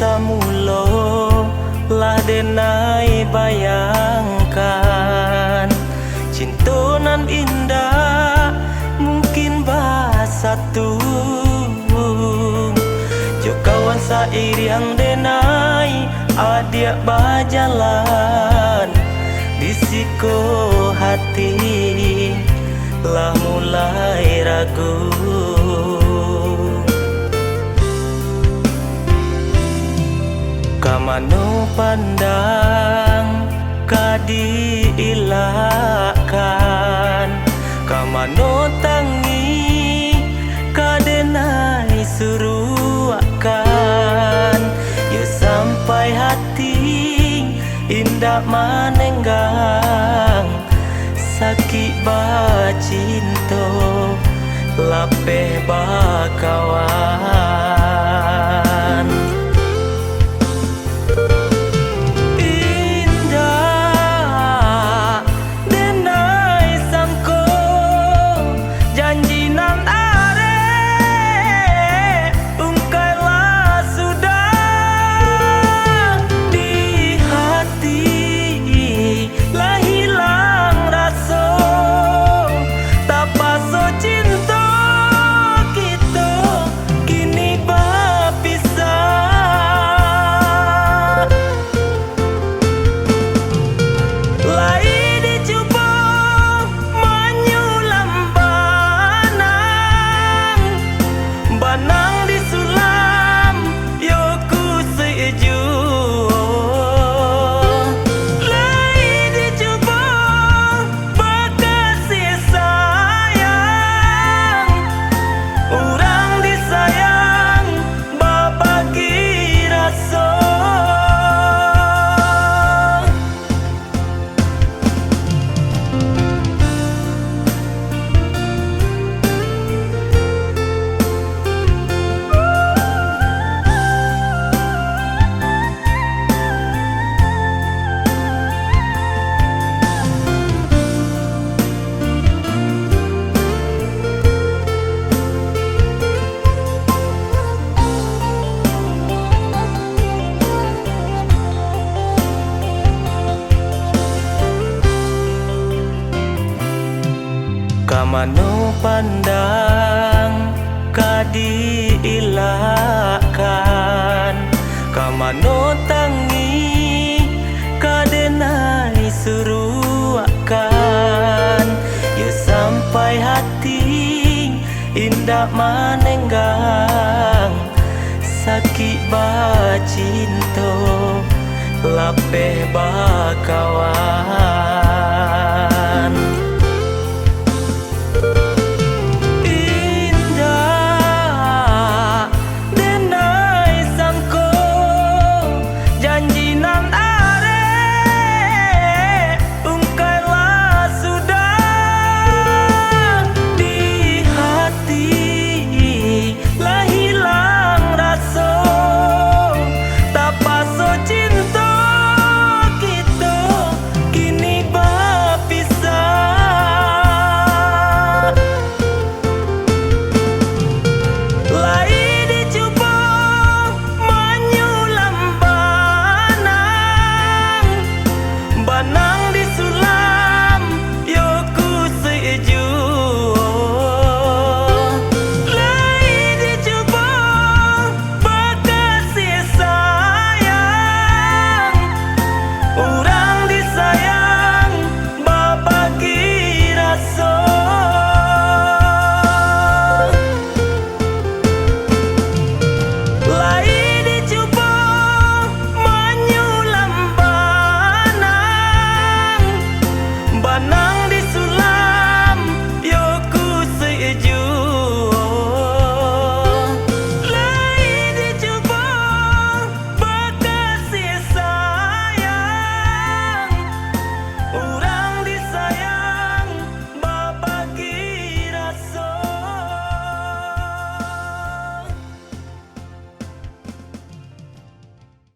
samulo lah denai bayangkan cintonan indah mungkin satu jo kawan sair yang denai adia bajalan di siko hati lah mulai ragu. Kamano pandang kadi ilakan, kamano tangi kadenai suruakan, ya sampai hati indah manenggang sakit bacinto lapeh bakawan. Kamano pandang kadi ilakan, kamano tangi kadenai suruakan, ya sampai hati indah manenggang sakit bacinto lapeh bakawan.